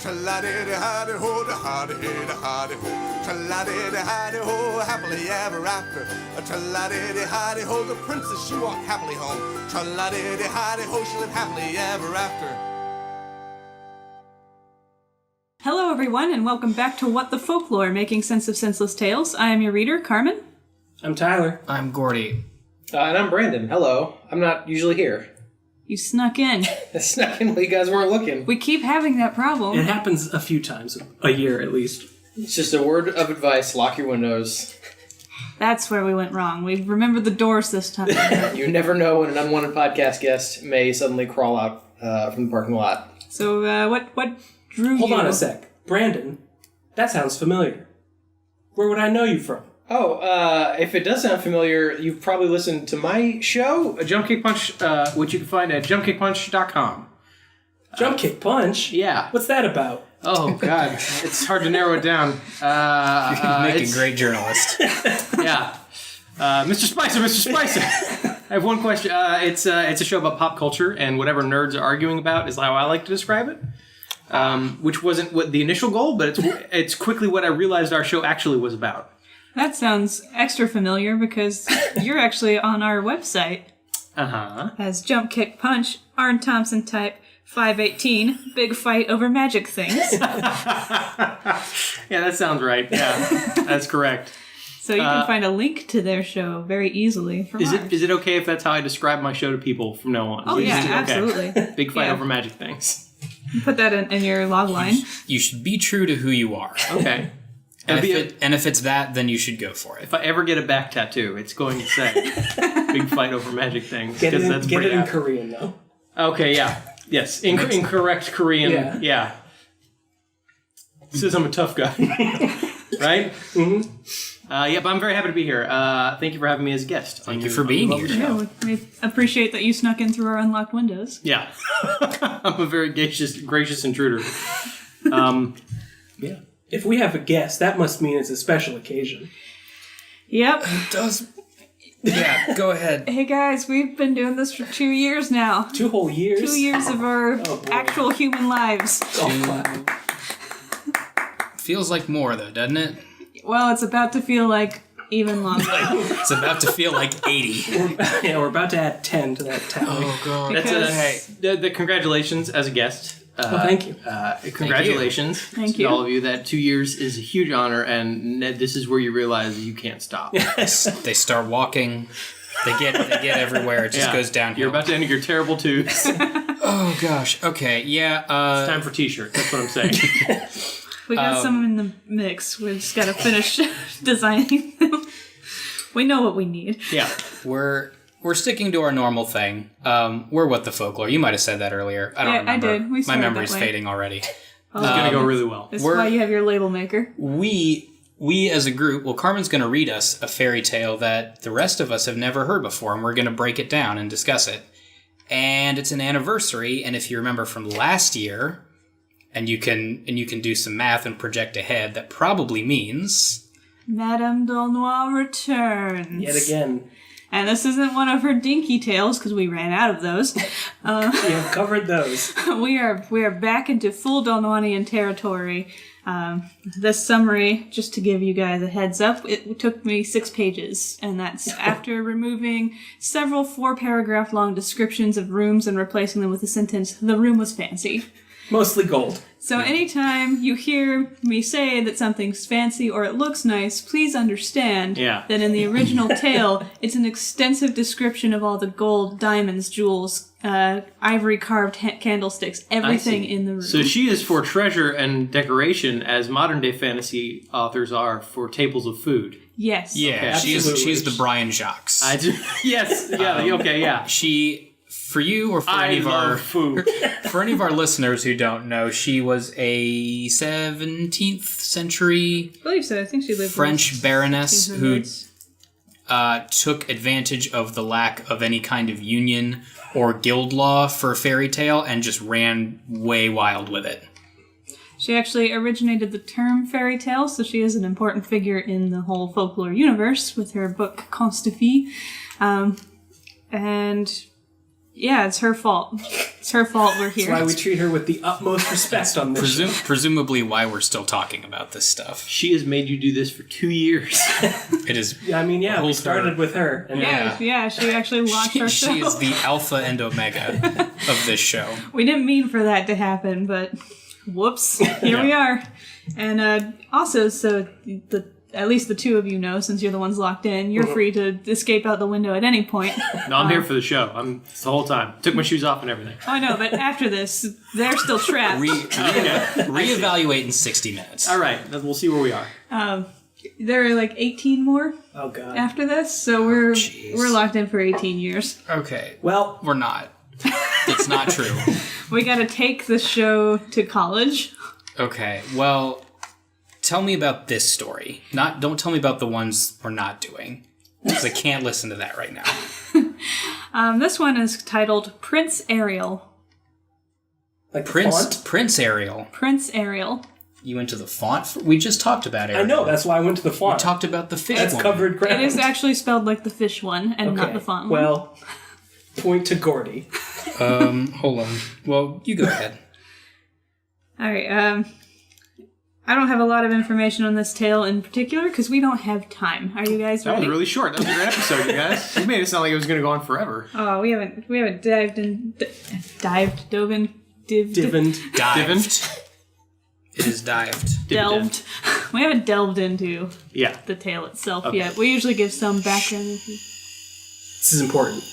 Tra-la-di-di-hi-di-ho, da-hi-di-hi-di-hi-di-ho. Tra-la-di-di-hi-di-ho, happily ever after. Tra-la-di-di-hi-di-ho, the princess, she walked happily home. Tra-la-di-di-hi-di-ho, she lived happily ever after. Hello everyone, and welcome back to What the Folklore, Making Sense of Senseless Tales. I am your reader, Carmen. I'm Tyler. I'm Gordy. And I'm Brandon. Hello. I'm not usually here. You snuck in. I snuck in while you guys weren't looking. We keep having that problem. It happens a few times a year at least. It's just a word of advice. Lock your windows. That's where we went wrong. We remembered the doors this time. You never know when an unwanted podcast guest may suddenly crawl out from the parking lot. So, what drew you... Hold on a sec. Brandon, that sounds familiar. Where would I know you from? Oh, if it does sound familiar, you've probably listened to my show, Jump Kick Punch, which you can find at jumpkickpunch.com. Jump Kick Punch? Yeah. What's that about? Oh, God. It's hard to narrow it down. You make a great journalist. Yeah. Mr. Spicer! I have one question. It's a show about pop culture, and whatever nerds are arguing about is how I like to describe it. Which wasn't what the initial goal, but it's quickly what I realized our show actually was about. That sounds extra familiar because you're actually on our website. Uh-huh. As Jump Kick Punch, Arn Thompson type 518, big fight over magic things. Yeah, that sounds right. Yeah, that's correct. So you can find a link to their show very easily from ours. Is it okay if that's how I describe my show to people from now on? Oh, yeah, Okay. absolutely. Big fight Yeah. over magic things. Put that in your log line. You should be true to who you are. Okay. And if it's that, then you should go for it. If I ever get a back tattoo, it's going to say "Big fight over magic things" Get because that's it pretty in apt. Korean, though. Okay, yeah. Yes, incorrect Korean. Yeah. Says I'm a tough guy. Right? Mm-hmm. Yeah, but I'm very happy to be here. Thank you for having me as a guest. Thank you for being here. Yeah, we appreciate that you snuck in through our unlocked windows. Yeah. I'm a very gracious intruder. Yeah. If we have a guest, that must mean it's a special occasion. Yep. It does. Yeah, go ahead. Hey guys, we've been doing this for 2 years now. 2 whole years? 2 years of our actual human lives. Feels like more, though, doesn't it? Well, it's about to feel like even longer. It's about to feel like 80. We're about to add 10 to that tally. Oh, God. Because- The congratulations as a guest. Thank you. Congratulations Thank to you. all of you. That 2 years is a huge honor, and this is where you realize you can't stop. They start walking. They get everywhere. It just goes downhill. You're about to enter your terrible twos. Oh, gosh. Okay, yeah. It's time for t-shirts. That's what I'm saying. We got some in the mix. We just got to finish designing them. We know what we need. Yeah. We're sticking to our normal thing. We're What the Folklore. You might have said that earlier. I don't Yeah, remember. I did. We My started memory's that way. fading already. It's going to go really well. That's why you have your label maker. We as a group, well, Carmen's going to read us a fairy tale that the rest of us have never heard before, and we're going to break it down and discuss it. And it's an anniversary, and if you remember from last year, and you can do some math and project ahead, that probably means Madame Dolnois returns. Yet again. And this isn't one of her dinky tales, because we ran out of those. We have covered those. We are back into full Dolnoanian territory. This summary, just to give you guys a heads up, it took me 6 pages, and that's after removing several 4-paragraph long descriptions of rooms and replacing them with the sentence, "The room was fancy." Mostly gold. So anytime you hear me say that something's fancy or it looks nice, please understand that in the original tale, it's an extensive description of all the gold, diamonds, jewels, ivory carved candlesticks, everything in the room. So she is for treasure and decoration as modern day fantasy authors are for tables of food. Yes. yeah, Okay. she's the Brian Jacques. I do. Yes. Yeah. Okay. Yeah. She, for you or for I any of love our food. for any of our listeners who don't know, she was a 17th century I believe so. I think she lived French baroness who 1800s. took advantage of the lack of any kind of union or guild law for a fairy tale and just ran way wild with it. She actually originated the term fairy tale, so she is an important figure in the whole folklore universe with her book Contes de Fées. And yeah, it's her fault. It's her fault we're here. That's why we treat her with the utmost respect on this show. Presumably why we're still talking about this stuff. She has made you do this for 2 years. It is. Yeah, I mean, yeah, we Holds started her. with her. And Yeah, she actually launched our show. She is the alpha and omega of this show. We didn't mean for that to happen, but whoops, here we are. And also, so at least the two of you know, since you're the ones locked in, you're free to escape out the window at any point. No, I'm here for the show. I'm the whole time. Took my shoes off and everything. I know, but after this, they're still trapped. Reevaluate in 60 minutes. All right, we'll see where we are. There are like 18 more Oh, God. after this, so we're locked in for 18 years. Okay. Well, We're not. It's not true. We gotta take the show to college. Okay. Well, tell me about this story. Don't tell me about the ones we're not doing. Because I can't listen to that right now. This one is titled Prince Ariel. like the font? Prince Ariel. Prince Ariel. You went to the font? We just talked about Ariel. I know, that's why I went to the We font. talked about the fish That's one. covered ground. It is actually spelled like the fish one and not the font one. Well, point to Gordy. Hold on. Well, you go ahead. Alright, I don't have a lot of information on this tale in particular because we don't have time. Are you guys That ready? was really short. That was a great episode, you guys. You made it sound like it was going to go on forever. Oh, we haven't dove in. Divin. Dived. It is dived. Delved. We haven't delved into Yeah. the tale itself Okay. yet. We usually give some background info. This is important.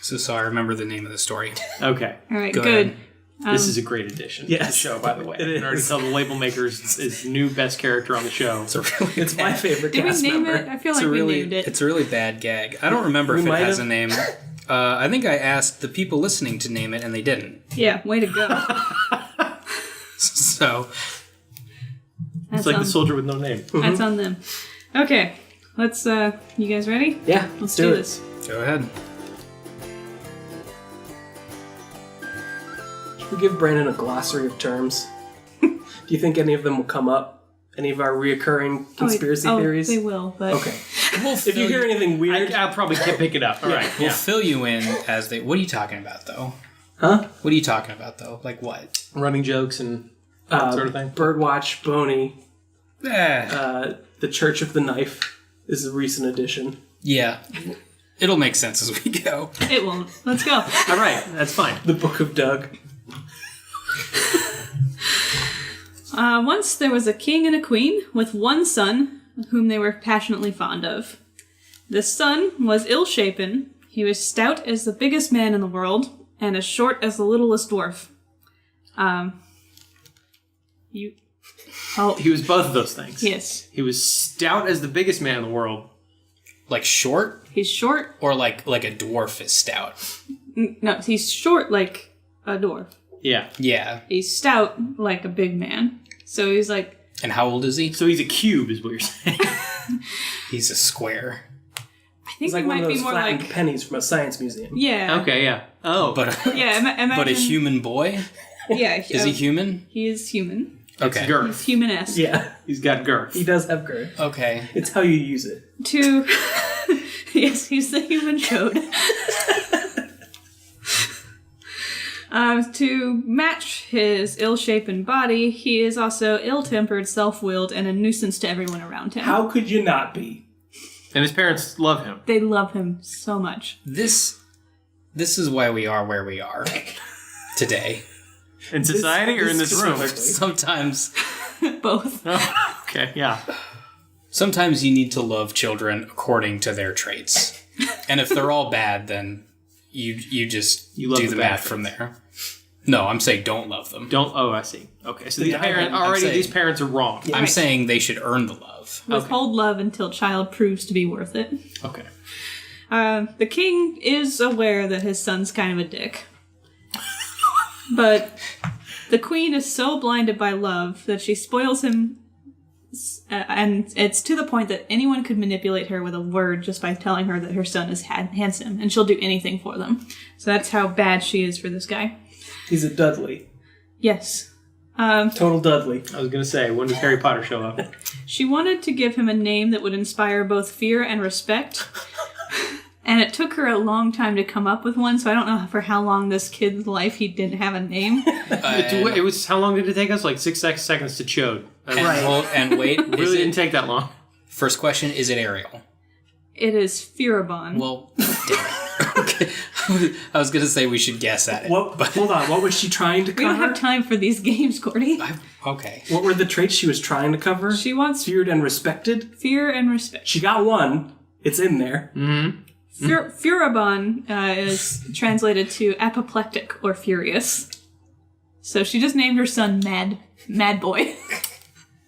So I remember the name of the story. Okay. Alright, Go good. ahead. This is a great addition to the Yes. show, by the way. It I can already is. tell the label makers is new best character on the show. It's my favorite Did we cast name member. it? I feel like we named it. It's a really bad gag. I don't remember We if it might has have. a name. I think I asked the people listening to name it, and they didn't. Yeah, way to go. So It's like the soldier with no name. That's on them. Okay, let's, you guys ready? Yeah, Let's do this. go ahead. Should we give Brandon a glossary of terms? Do you think any of them will come up? Any of our reoccurring conspiracy theories? They will, but... Okay. If you hear anything weird... I'll probably can't pick it up. All right. We'll Yeah. fill you in as they. What are you talking about, though? Huh? What are you talking about, though? Like what? Running jokes and that sort of thing. Birdwatch, Boney, Eh, the Church of the Knife is a recent addition. yeah. It'll make sense as we go. It won't. Let's go. All right. That's fine. The Book of Doug. Once there was a king and a queen with one son whom they were passionately fond of. The son was ill-shapen, he was stout as the biggest man in the world, and as short as the littlest dwarf. He was both of those things. Yes. He was stout as the biggest man in the world. Like short, He's short. or like a dwarf is stout. No, he's short like a dwarf. Yeah. Yeah. He's stout like a big man. So he's like, And how old is he? So he's a cube, is what you're saying. He's a square. I think He's like he one might of be those more flattened like, pennies from a science museum. yeah, Okay. Yeah. Oh. But yeah. Imagine, but a human boy? Yeah, Is he human? He is human. Okay. Girth. He's human-esque. Yeah, He's got girth. he does have girth. Okay. It's how you use it. To yes, he's the human chode. To match his ill-shapen body, he is also ill-tempered, self-willed, and a nuisance to everyone around him. How could you not be? And his parents love him. They love him so much. This is why we are where we are today. In society or in this room? specifically. Both. Okay. Yeah. Sometimes you need to love children according to their traits. And if they're all bad, then you just You love do the the bad math from there. No, I'm saying don't love them. Don't. Oh, I see. Okay. So these Yeah, parents I'm already. saying- These parents are wrong. I'm saying they should earn the love. Withhold love until child proves to be worth it. Okay. The king is aware that his son's kind of a dick. But the queen is so blinded by love that she spoils him, and it's to the point that anyone could manipulate her with a word just by telling her that her son is handsome, and she'll do anything for them. So that's how bad she is for this guy. He's a Dudley. Yes. Total Dudley. I was gonna say, when does Harry Potter show up? She wanted to give him a name that would inspire both fear and respect. And it took her a long time to come up with one, so I don't know for how long this kid's life he didn't have a name. It was, how long did it take us? Like 6 seconds to chode. And wait, It really didn't take that long. First question, is it Ariel? It is Furibon. Well, damn it. Okay. I was going to say we should guess at it. Hold on, what was she trying to cover? We don't have time for these games, Cordy. Okay. What were the traits she was trying to cover? She wants Feared and respected? fear and respect. She got one. It's in there. Furibon is translated to apoplectic or furious. So she just named her son Madboy.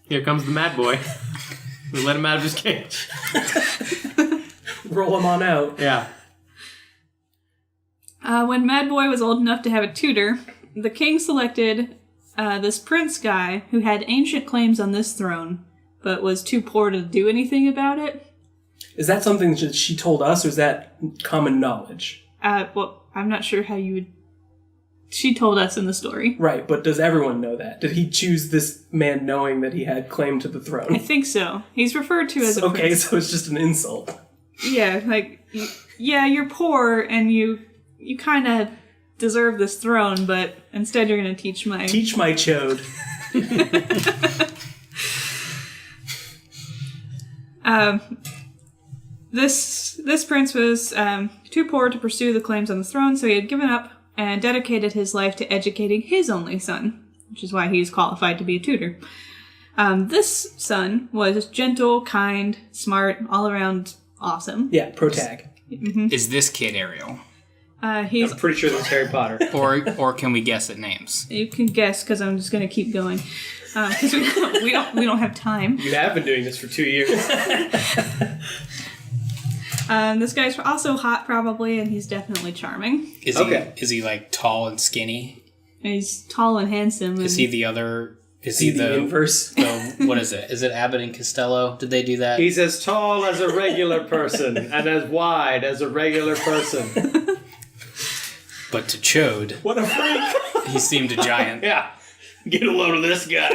Here comes the Madboy. We let him out of his cage. Roll him on out. Yeah. When Madboy was old enough to have a tutor, the king selected this prince guy who had ancient claims on this throne, but was too poor to do anything about it. Is that something that she told us, or is that common knowledge? Well, I'm not sure how you would... She told us in the story. Right, but does everyone know that? Did he choose this man knowing that he had claim to the I throne? think so. He's referred to as a Okay, prince. so it's just an insult. Yeah, like, yeah, you're poor and you kind of deserve this throne, but instead you're going to teach my chode. This prince was too poor to pursue the claims on the throne, so he had given up and dedicated his life to educating his only son, which is why he's qualified to be a tutor. This son was gentle, kind, smart, all around awesome. Yeah, protag. Is this kid Ariel? He's I'm pretty sure that's Harry Potter. Or can we guess at names? You can guess because I'm just going to keep going because we don't have time. You have been doing this for 2 years. This guy's also hot, probably, and he's definitely charming. Is he like tall and skinny? He's tall and handsome. Is he the other? Is he the inverse? What is it? Is it Abbott and Costello? Did they do that? He's as tall as a regular person and as wide as a regular person. But to Chode, What a freak! he seemed a giant. Yeah. Get a load of this guy.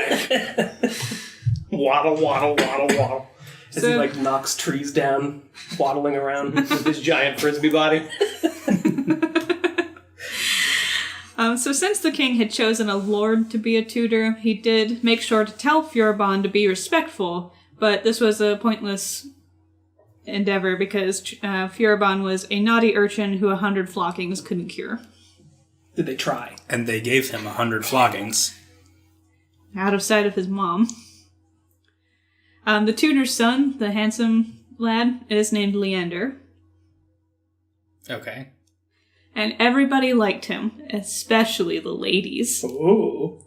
Waddle, waddle, waddle, waddle. As he like knocks trees down, waddling around. With his giant frisbee body. So since the king had chosen a lord to be a tutor, he did make sure to tell Furibon to be respectful, but this was a pointless endeavor because Furibon was a naughty urchin who 100 floggings couldn't cure. Did they try? And they gave him 100 floggings. Out of sight of his mom. The tutor's son, the handsome lad, is named Leander. Okay. And everybody liked him, especially the ladies. Ooh.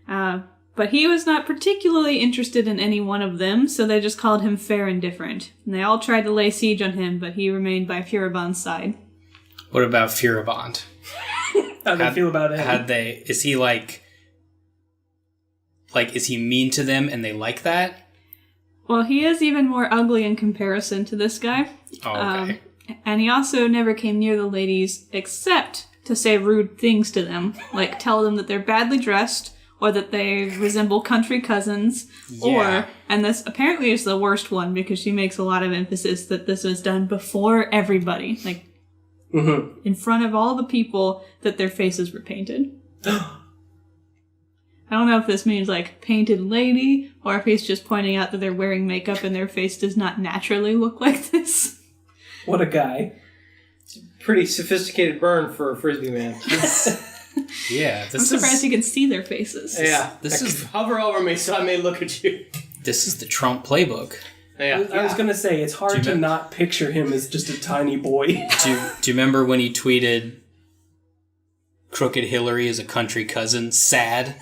But he was not particularly interested in any one of them, so they just called him fair and different. And they all tried to lay siege on him, but he remained by Furibon's side. What about Furibon? How do they feel about it? Is he like, is he mean to them and they like that? Well, he is even more ugly in comparison to this guy. Oh, okay. And he also never came near the ladies except to say rude things to them, like tell them that they're badly dressed, or that they resemble country cousins, Yeah. and this apparently is the worst one because she makes a lot of emphasis that this was done before everybody, like in front of all the people, that their faces were painted. I don't know if this means like painted lady, or if he's just pointing out that they're wearing makeup and their face does not naturally look like this. What a guy. Pretty sophisticated burn for a frisbee man. Yeah, I'm surprised you can see their faces. Yeah. This is Hover over me so I may look at you. this is the Trump playbook. Yeah. I was gonna say, it's hard to not picture him as just a tiny boy. Do you remember when he tweeted, "Crooked Hillary is a country cousin, sad"?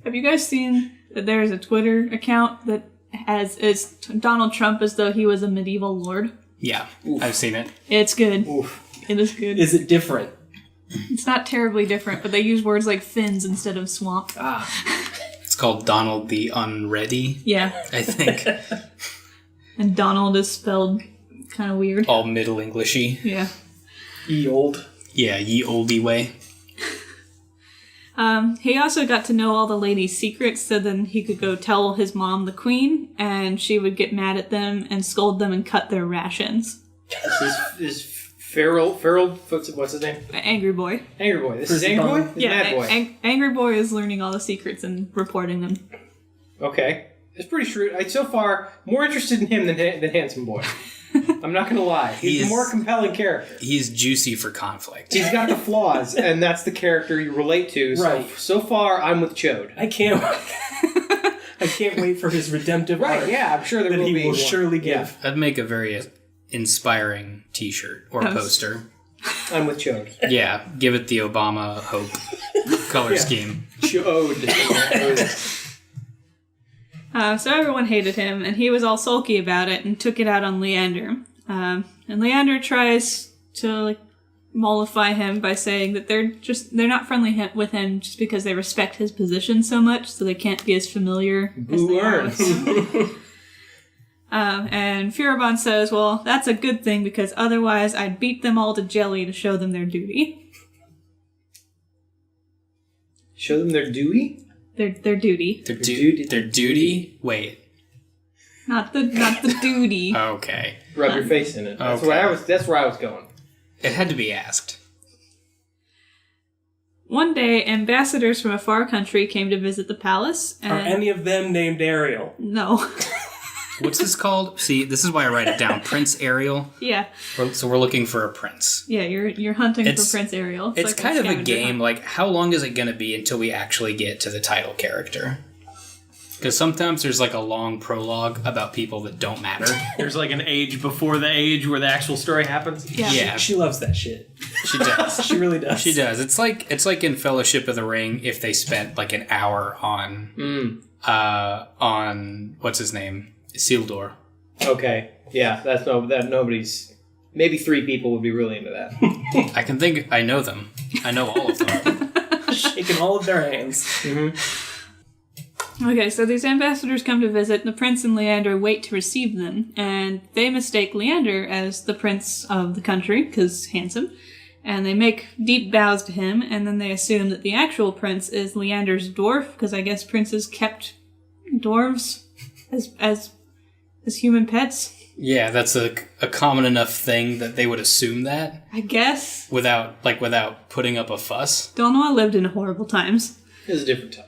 Have you guys seen that there's a Twitter account that it's Donald Trump as though he was a medieval lord? Yeah, I've seen it. It's good. Oof. It is good. Is it different? It's not terribly different, but they use words like fins instead of swamp. It's called Donald the Unready, Yeah. I think. And Donald is spelled kind of weird. All Middle Englishy. Yeah. Ye old. Yeah, ye oldie way. He also got to know all the ladies' secrets, so then he could go tell his mom, the queen, and she would get mad at them and scold them and cut their rations. This is Feral, what's his name? Angry Boy. Angry Boy. This is Angry Boy? This is Madboy. Angry Boy is learning all the secrets and reporting them. Okay. It's pretty shrewd. So far, more interested in him than Handsome Boy. I'm not going to lie. He's a more compelling character. He's juicy for conflict. He's got the flaws, and that's the character you relate to. Right. So far, I'm with Chode. I can't wait for his redemptive arc. Yeah, I'm sure there will be. He will surely give. That'd make a very inspiring t-shirt or poster. I'm with Chode. Yeah, give it the Obama Hope color scheme. Chode. So everyone hated him, and he was all sulky about it and took it out on Leander. And Leander tries to mollify him by saying that they're not friendly with him just because they respect his position so much, so they can't be as familiar as they are with him. And Furibon says, well, that's a good thing because otherwise I'd beat them all to jelly to show them their duty. Show them their duty? Their duty. Their duty? Wait. Not the duty. Okay. Rub your face in it. That's Okay. where I was going. It had to be asked. One day, ambassadors from a far country came to visit the palace. And Are any of them named Ariel? No. What's this called? See, this is why I write it down. Prince Ariel. Yeah. So we're looking for a prince. Yeah, you're hunting for Prince Ariel. It's like kind of a scavenger game. hunt. Like, how long is it going to be until we actually get to the title character? Because sometimes there's a long prologue about people that don't matter. There's an age before the age where the actual story happens. Yeah. She loves that shit. She does. She really does. She does. It's like in Fellowship of the Ring if they spent an hour on what's his name? Isildur. Okay. Yeah, that nobody's. Maybe 3 people would be really into that. I know them. I know all of them. Shaking all of their hands. Mm-hmm. Okay, so these ambassadors come to visit. The prince and Leander wait to receive them, and they mistake Leander as the prince of the country, because handsome, and they make deep bows to him, and then they assume that the actual prince is Leander's dwarf, because I guess princes kept dwarves as human pets. Yeah, that's a common enough thing that they would assume that. I guess. Without putting up a fuss. Donnois lived in horrible times. It was a different time.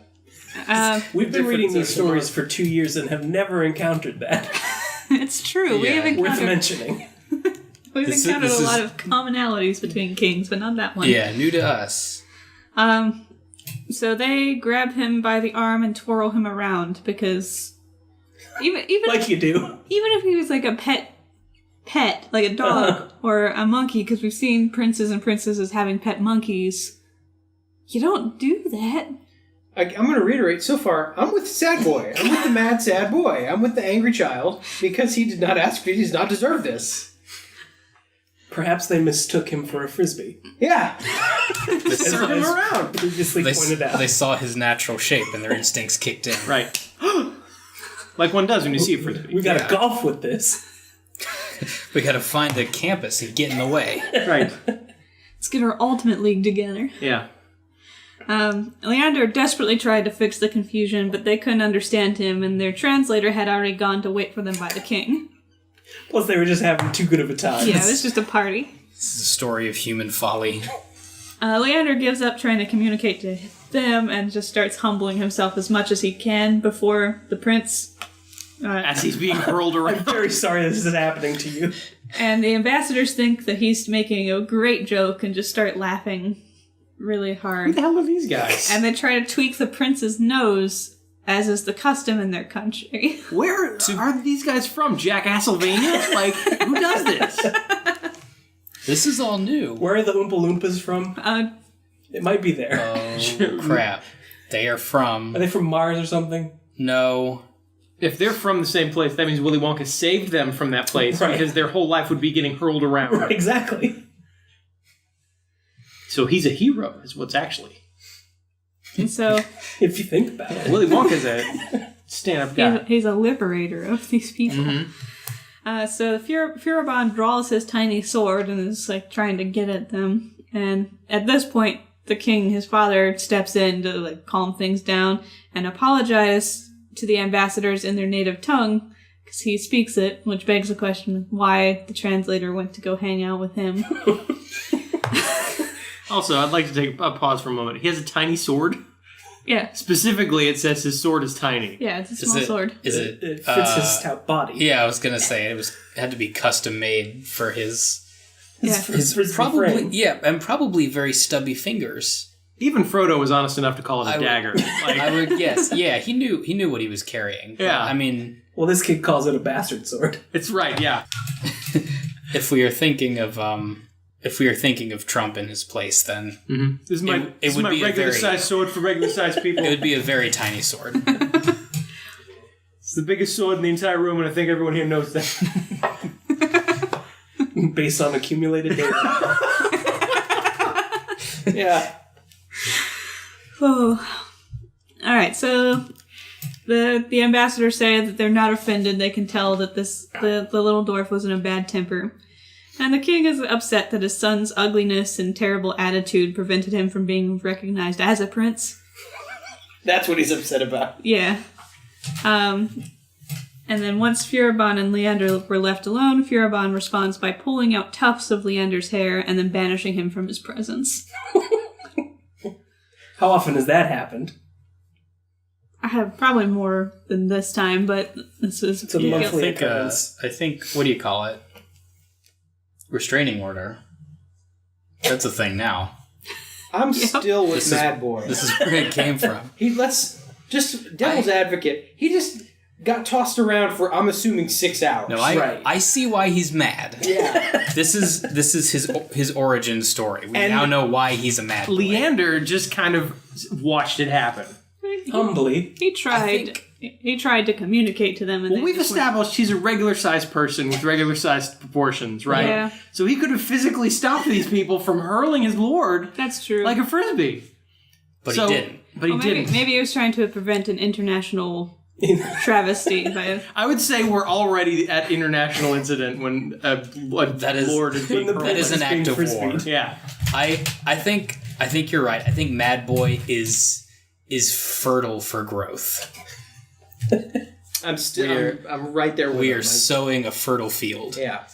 We've been reading these stories for 2 years and have never encountered that. It's true. Yeah. Worth mentioning. We've encountered a lot of commonalities between kings, but not that one. Yeah, new to us. So they grab him by the arm and twirl him around because even Like you do. even if he was a pet, like a dog or a monkey, because we've seen princes and princesses having pet monkeys, you don't do that. I'm going to reiterate, so far, I'm with Sad Boy. I'm with the mad sad boy. I'm with the angry child because he did not ask me. He does not deserve this. Perhaps they mistook him for a frisbee. Yeah. As Turn him around. previously pointed out. They saw his natural shape and their instincts kicked in. Right. Like one does when you see a frisbee. We gotta golf with this. We gotta find the campus and get in the way. Right. Let's get our ultimate league together. Yeah. Leander desperately tried to fix the confusion, but they couldn't understand him, and their translator had already gone to wait for them by the king. Plus, they were just having too good of a time. Yeah, it was just a party. This is a story of human folly. Leander gives up trying to communicate to them and just starts humbling himself as much as he can before the prince. As he's being hurled around. I'm very sorry this is happening to you. And the ambassadors think that he's making a great joke and just start laughing really hard. Who the hell are these guys? And they try to tweak the prince's nose, as is the custom in their country. Where are these guys from? Jack Asylvania? Who does this? This is all new. Where are the Oompa Loompas from? It might be there. Oh, crap. They are from... Are they from Mars or something? No. If they're from the same place, that means Willy Wonka saved them from that place because their whole life would be getting hurled around. Right, exactly. So he's a hero, is what's actually. And so If you think about it. Willy Wonka's a stand-up guy. he's a liberator of these people. Mm-hmm. So Furibon draws his tiny sword and is trying to get at them. And at this point, the king, his father, steps in to like calm things down and apologize to the ambassadors in their native tongue because he speaks it, which begs the question why the translator went to go hang out with him. Also, I'd like to take a pause for a moment. He has a tiny sword. Yeah. Specifically, it says his sword is tiny. Yeah, it's a small sword. It fits his stout body. Yeah, I was gonna say it had to be custom made for his His probably frame. and probably very stubby fingers. Even Frodo was honest enough to call it a dagger. I would guess. Yeah, he knew what he was carrying. Yeah. I mean, Well, this kid calls it a bastard sword. It's right, yeah. if we are thinking of Trump in his place, then This is my, It would be a regular very- sized sword for regular sized people. it would be a very tiny sword. It's the biggest sword in the entire room, and I think everyone here knows that. Based on accumulated data. Yeah. Oh. All right, so the ambassadors say that they're not offended. They can tell that the little dwarf was in a bad temper. And the king is upset that his son's ugliness and terrible attitude prevented him from being recognized as a prince. That's what he's upset about. Yeah. And then once Furibon and Leander were left alone, Furibon responds by pulling out tufts of Leander's hair and then banishing him from his presence. How often has that happened? I have probably more than this time, but this was... It's a monthly I occurrence. think, what do you call it? Restraining order. That's a thing now. I'm still with This is- Madboy. This is where it came from. He lets just devil's advocate. He just got tossed around for I'm assuming 6 hours. No, Right. I see why he's mad. Yeah. This is his origin story. We And now know why he's a mad boy. Leander just kind of watched it happen. Humbly. He tried. He tried to communicate to them, and Well, they we've just established he's a regular-sized person with regular-sized proportions, right? Yeah. So he could have physically stopped these people from hurling his lord went, that's true. like a frisbee. But So- he didn't. But he Well, maybe, didn't. maybe he was trying to prevent an international travesty by... I would say we're already at international incident when a That is- lord is being the hurled. That is an being act of frisbeed. war. Yeah. I think you're right. I think Madboy is fertile for growth. I'm right there with We him. are sowing a fertile field. Yeah.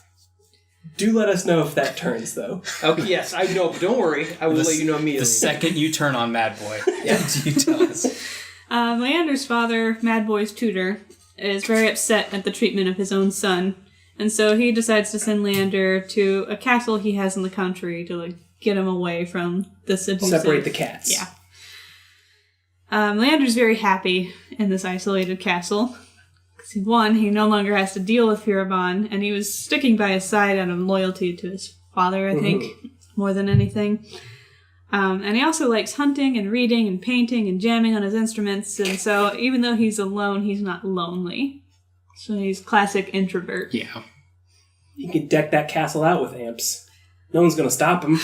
Do let us know if that turns, though. Okay, yes, I know, but don't worry. I will let you know immediately. The second you turn on Madboy, you tell us. Leander's father, Madboy's tutor, is very upset at the treatment of his own son, and so he decides to send Leander to a castle he has in the country to like get him away from this abusive... Separate the cats. Yeah. Leander's very happy in this isolated castle. Because one, he no longer has to deal with Furibon, and he was sticking by his side out of loyalty to his father, I think, more than anything. And he also likes hunting and reading and painting and jamming on his instruments, and so even though he's alone, he's not lonely. So he's classic introvert. Yeah. He could deck that castle out with amps. No one's going to stop him.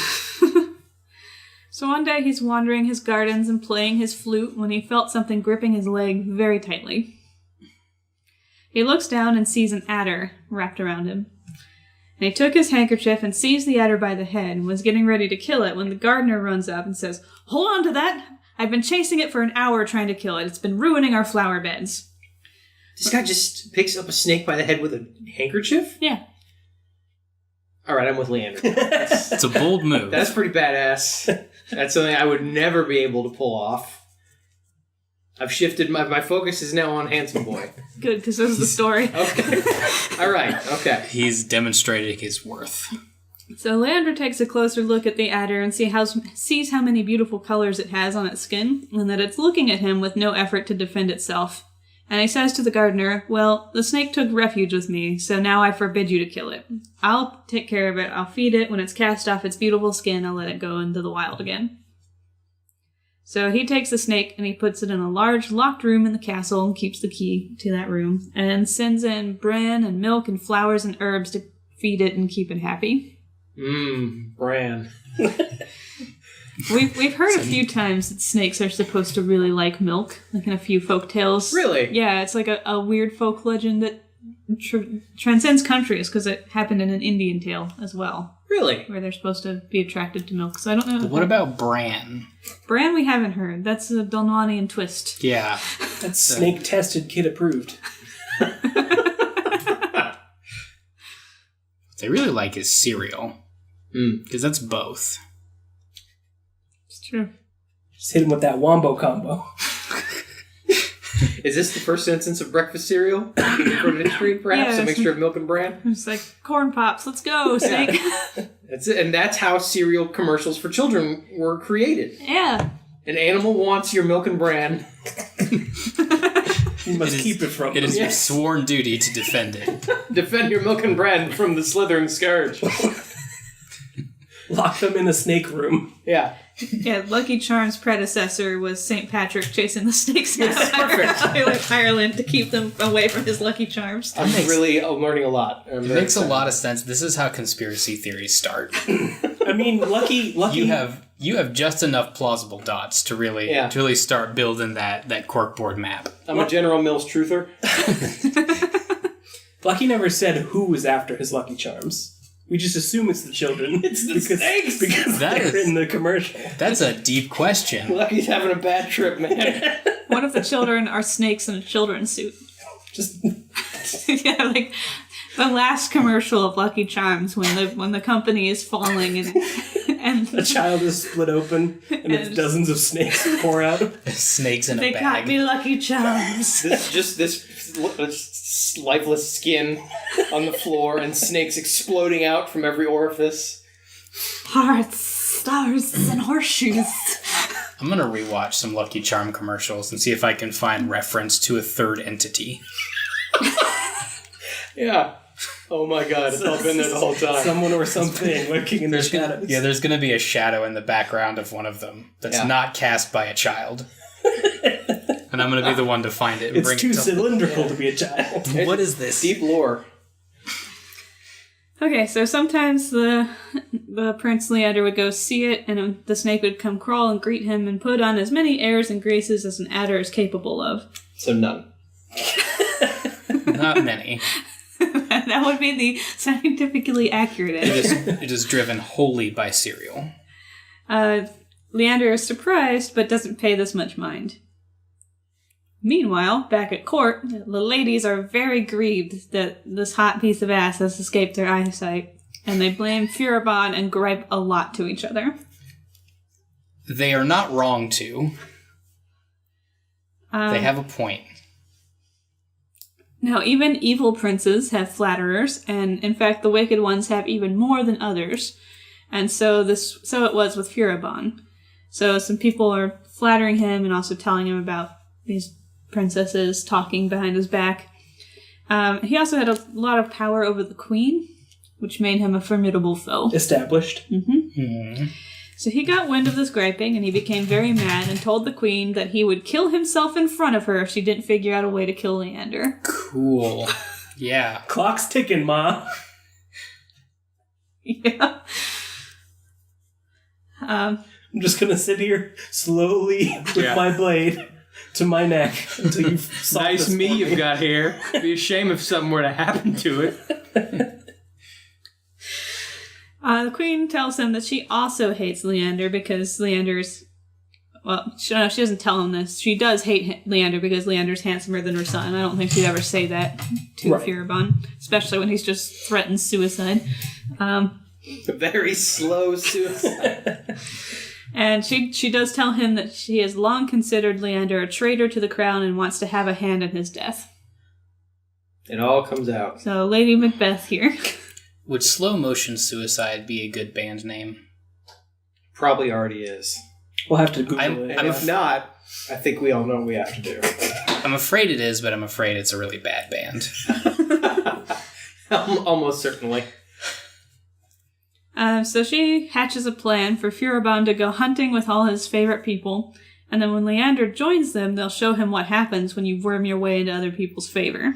So one day he's wandering his gardens and playing his flute when he felt something gripping his leg very tightly. He looks down and sees an adder wrapped around him. And he took his handkerchief and seized the adder by the head and was getting ready to kill it when the gardener runs up and says, "Hold on to that! I've been chasing it for an hour trying to kill it. It's been ruining our flower beds." This guy just picks up a snake by the head with a handkerchief? Yeah. All right, I'm with Leander. It's a bold move. That's pretty badass. That's something I would never be able to pull off. I've shifted, my focus is now on Handsome Boy. Good, because this is the story. Okay. All right, okay. He's demonstrating his worth. So Leander takes a closer look at the adder and sees how many beautiful colors it has on its skin, and that it's looking at him with no effort to defend itself. And he says to the gardener, "Well, the snake took refuge with me, so now I forbid you to kill it. I'll take care of it. I'll feed it. When it's cast off its beautiful skin, I'll let it go into the wild again." So he takes the snake and he puts it in a large locked room in the castle and keeps the key to that room, and sends in bran and milk and flowers and herbs to feed it and keep it happy. Bran. We've heard a few times that snakes are supposed to really like milk, like in a few folk tales. Really? Yeah, it's like a weird folk legend that transcends countries because it happened in an Indian tale as well, Really? where they're supposed to be attracted to milk. So I don't know. What about Bran? Bran? We haven't heard. That's a Donwanian twist. Yeah. That's snake tested, kid approved. What I really like is cereal. Because that's both. It's true. Just hit him with that wombo combo. Is this the first instance of breakfast cereal in recorded history, perhaps? Yeah, A mixture of milk and bran? It's like corn pops. Let's go, snake. That's it. And that's how cereal commercials for children were created. Yeah. An animal wants your milk and bran. You must keep it from It them. is your sworn duty to defend it. Defend your milk and bran from the slithering scourge. Lock them in a snake room. Yeah. Yeah, Lucky Charms' predecessor was St. Patrick chasing the snakes out perfect. of Ireland to keep them away from his Lucky Charms. I'm really learning a lot. It makes a lot of sense. This is how conspiracy theories start. I mean, lucky. You have just enough plausible dots to really start building that corkboard map. I'm a General Mills truther. Lucky never said who was after his Lucky Charms. We just assume it's the children. It's the snakes! Because they're in the commercial. That's a deep question. Lucky's having a bad trip, man. What if the children are snakes in a children's suit? Just Yeah, like the last commercial of Lucky Charms when the company is falling and a child is split open and it's dozens of snakes pour out. Snakes in they a bag. got me Lucky Charms. This lifeless skin on the floor and snakes exploding out from every orifice. Hearts, stars, and horseshoes. I'm going to rewatch some Lucky Charm commercials and see if I can find reference to a third entity. Yeah. Oh my god, it's all been there the whole time. Someone or something lurking in the shadows. Yeah, there's going to be a shadow in the background of one of them that's not cast by a child. And I'm going to be the one to find it and It's bring too it to cylindrical to be a child. What is this? Deep lore. Okay, so sometimes the Prince Leander would go see it, and the snake would come crawl and greet him and put on as many airs and graces as an adder is capable of. So none. Not many. That would be the scientifically accurate answer. It is driven wholly by cereal. Leander is surprised, but doesn't pay this much mind. Meanwhile, back at court, the ladies are very grieved that this hot piece of ass has escaped their eyesight, and they blame Furibon and gripe a lot to each other. They are not wrong to. They have a point. Now, even evil princes have flatterers, and in fact, the wicked ones have even more than others. And so it was with Furibon. So some people are flattering him and also telling him about these princesses talking behind his back. He also had a lot of power over the queen, which made him a formidable foe. Established. So he got wind of this griping, and he became very mad and told the queen that he would kill himself in front of her if she didn't figure out a way to kill Leander. Cool. Yeah. Clock's ticking, Ma. Yeah. I'm just gonna sit here slowly with my blade to my neck until you solve Nice this me for you've got here. It'd be a shame if something were to happen to it. The queen tells him that she also hates Leander because Leander's... Well, she doesn't tell him this. She does hate Leander because Leander's handsomer than her son. I don't think she'd ever say that to Furibon, especially when he's just threatened suicide. A very slow suicide. And she does tell him that she has long considered Leander a traitor to the crown and wants to have a hand in his death. It all comes out. So, Lady Macbeth here. Would Slow Motion Suicide be a good band name? Probably already is. We'll have to Google it. And if not, I think we all know what we have to do. I'm afraid it is, but I'm afraid it's a really bad band. Almost certainly. So she hatches a plan for Furibon to go hunting with all his favorite people, and then when Leander joins them, they'll show him what happens when you worm your way into other people's favor.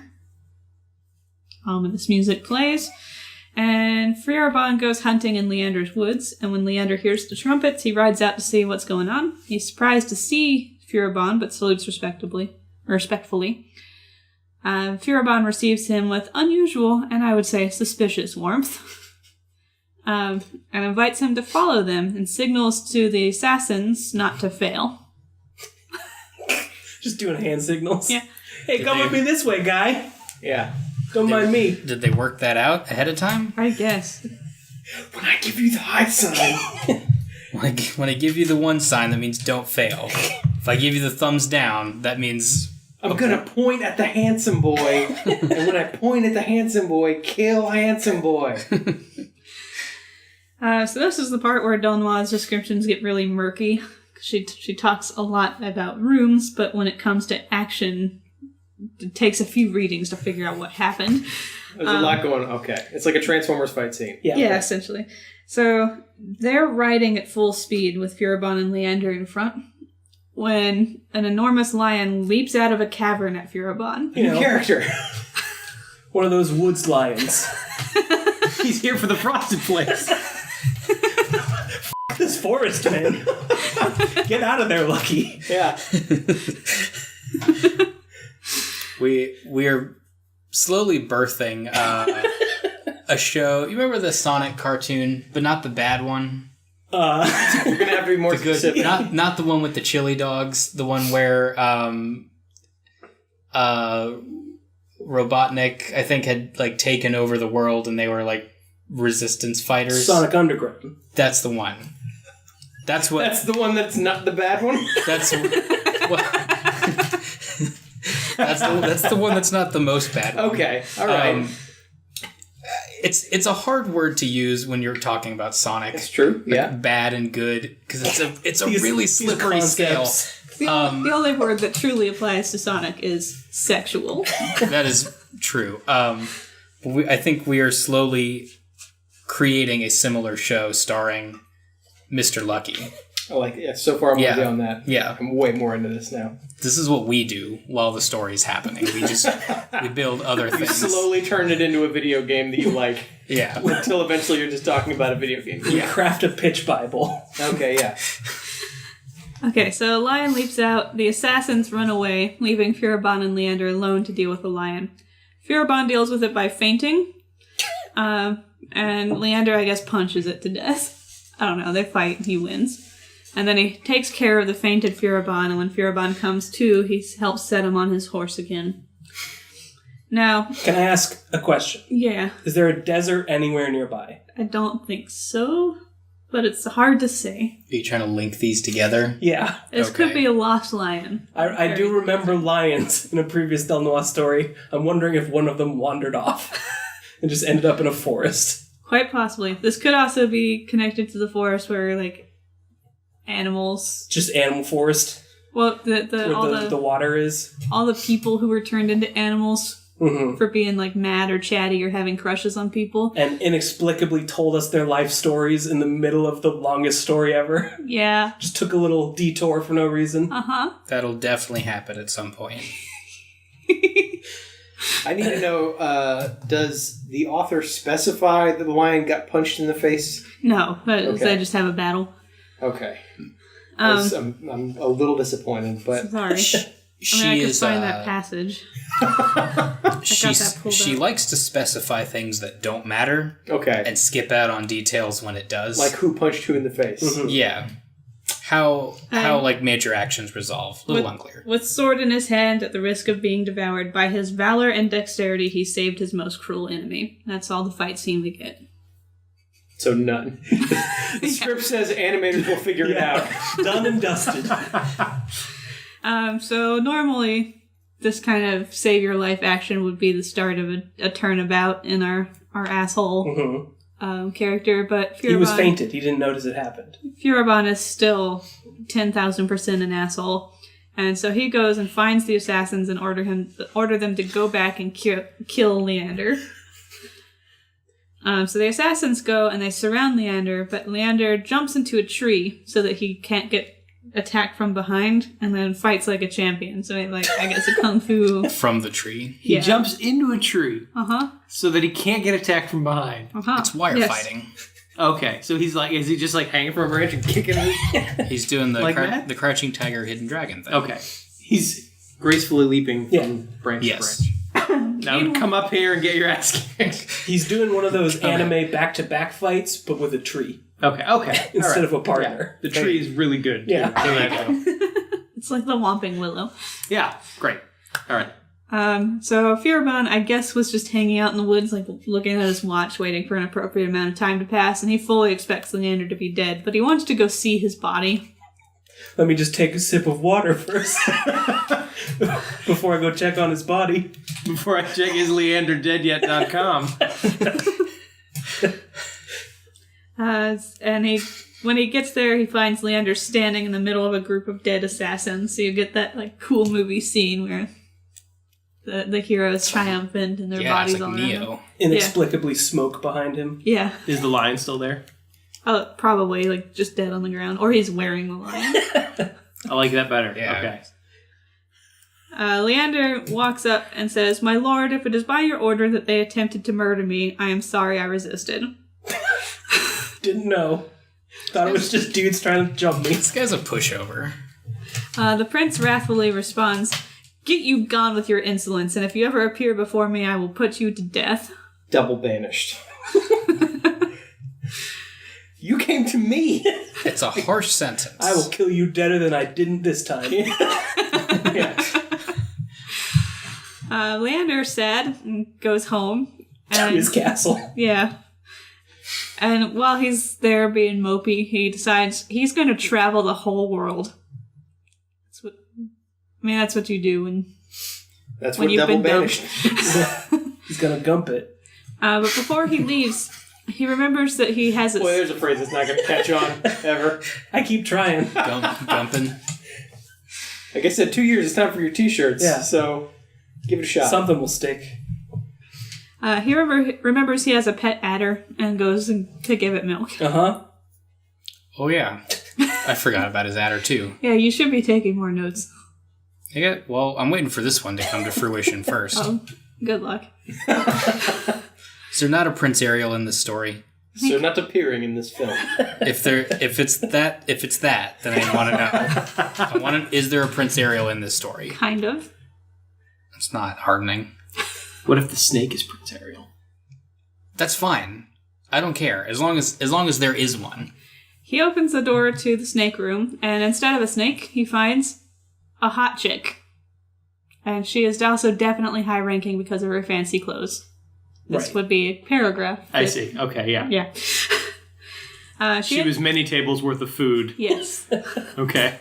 And this music plays, and Furibon goes hunting in Leander's woods, and when Leander hears the trumpets, he rides out to see what's going on. He's surprised to see Furibon, but salutes respectfully. Furibon receives him with unusual, and I would say suspicious warmth, and invites him to follow them and signals to the assassins not to fail. Just doing hand signals. Yeah. Hey, come with me this way, guy. Yeah. Don't mind me. Did they work that out ahead of time? I guess. When I give you the high sign. When I give you the one sign, that means don't fail. If I give you the thumbs down, that means... I'm gonna point at the handsome boy, and when I point at the handsome boy, kill handsome boy. So this is the part where Don Juan's descriptions get really murky. She talks a lot about rooms, but when it comes to action, it takes a few readings to figure out what happened. There's a lot going on. Okay. It's like a Transformers fight scene. Yeah, essentially. So they're riding at full speed with Furibon and Leander in front when an enormous lion leaps out of a cavern at Furibon. You know, Character. one of those woods lions. He's here for the frosted flakes. This forest, man. Get out of there, Lucky. Yeah. We're slowly birthing a show. You remember the Sonic cartoon, but not the bad one? You're gonna have to be more specific. Not the one with the chili dogs. The one where Robotnik, I think, had like taken over the world, and they were like resistance fighters. Sonic Underground. That's the one. That's what. That's the one that's not the bad one? That's what. That's the one that's not the most bad one. Okay, all right. It's a hard word to use when you're talking about Sonic. It's true, Like, yeah. bad and good, because it's a really slippery scale. The only word that truly applies to Sonic is sexual. That is true. I think we are slowly creating a similar show starring Mr. Lucky. Oh, like, yeah, so far I'm with you on that. Yeah. I'm way more into this now. This is what we do while the story's happening. We build other You things. slowly turn it into a video game that you like. Yeah. Until eventually you're just talking about a video game. We craft a pitch Bible. Okay, yeah. Okay, so Lion leaps out, the assassins run away, leaving Furibon and Leander alone to deal with the lion. Furibon deals with it by fainting, and Leander, I guess, punches it to death. I don't know, they fight, and he wins. And then he takes care of the fainted Furibon, and when Furibon comes to, he helps set him on his horse again. Now... Can I ask a question? Yeah. Is there a desert anywhere nearby? I don't think so, but it's hard to say. Are you trying to link these together? Yeah. This could be a lost lion. I do remember lions in a previous Del Noir story. I'm wondering if one of them wandered off and just ended up in a forest. Quite possibly. This could also be connected to the forest where, like, animals... Just animal forest. Well, Where the water is. all the people who were turned into animals Mm-hmm. for being, like, mad or chatty or having crushes on people. And inexplicably told us their life stories in the middle of the longest story ever. Yeah. Just took a little detour for no reason. Uh-huh. That'll definitely happen at some point. I need to know, does the author specify that the lion got punched in the face? No, but Okay. they just have a battle. Okay. I'm a little disappointed, but... Sorry. I could find that passage. that pulled She up. likes to specify things that don't matter Okay. and skip out on details when it does. Like who punched who in the face. Mm-hmm. Yeah. How like major actions resolve. A little unclear. With sword in his hand, at the risk of being devoured, by his valor and dexterity, he saved his most cruel enemy. That's all the fight scene we get. So none. The script says animators will figure it out. Done and dusted. So normally, this kind of save your life action would be the start of a turnabout in our asshole character, but Furibon, He was fainted. He didn't notice it happened. Furibon is still 10,000% an asshole, and so he goes and finds the assassins and order them to go back and kill Leander. So the assassins go and they surround Leander, but Leander jumps into a tree so that he can't get attacked from behind, and then fights like a champion. So, like, I guess a kung fu. From the tree. He jumps into a tree so that he can't get attacked from behind. It's wire fighting. Okay, so he's like, is he just like hanging from a branch and kicking it? He's doing the Like that? the crouching tiger, hidden dragon thing. Okay. He's gracefully leaping from branch to Yes. branch. Now come up here and get your ass kicked. He's doing one of those anime back-to-back fights, but with a tree Okay. instead of a partner. Yeah. The tree is really good. Yeah. There you go. It's like the Whomping Willow. Yeah, great. All right. So Furibon, I guess, was just hanging out in the woods, like looking at his watch, waiting for an appropriate amount of time to pass, and he fully expects Leander to be dead, but he wants to go see his body. Let me just take a sip of water first before I go check on his body. Before I check his leanderdeadyet.com. And when he gets there, he finds Leander standing in the middle of a group of dead assassins, so you get that like cool movie scene where the hero is triumphant and their bodies it's like all around Neo. him. Inexplicably smoke behind him. Yeah. Is the lion still there? Oh, probably, like, just dead on the ground. Or he's wearing the lion. I like that better. Yeah. Okay. Leander walks up and says, "My lord, if it is by your order that they attempted to murder me, I am sorry I resisted." Didn't know. Thought it was just dudes trying to jump me. This guy's a pushover. The prince wrathfully responds, "Get you gone with your insolence, and if you ever appear before me, I will put you to death." Double banished. You came to me. It's a harsh sentence. I will kill you deader than I didn't this time. Yeah. Leander sad and goes home. To And, his castle. yeah. And while he's there being mopey, he decides he's going to travel the whole world. That's what you do That's when what you've double been dumped. banished. He's gonna gump it. But before he leaves, he remembers that he has Boy, there's a phrase that's not going to catch on ever. I keep trying. Gumpin. Like I said, 2 years, it's time for your t-shirts. Yeah. So, give it a shot. Something will stick. He remembers he has a pet adder and goes to give it milk. Uh-huh. Oh, yeah. I forgot about his adder, too. Yeah, you should be taking more notes. Well, I'm waiting for this one to come to fruition first. Oh, good luck. Is there not a Prince Ariel in this story? So not appearing in this film. If it's that, then I want to know. Is there a Prince Ariel in this story? Kind of. It's not hardening. What if the snake is Prince Ariel? That's fine. I don't care as long as there is one. He opens the door to the snake room, and instead of a snake, he finds a hot chick. And she is also definitely high-ranking because of her fancy clothes. This Right. would be a paragraph. I see. Okay, yeah. Yeah. She was many tables worth of food. Yes. Okay.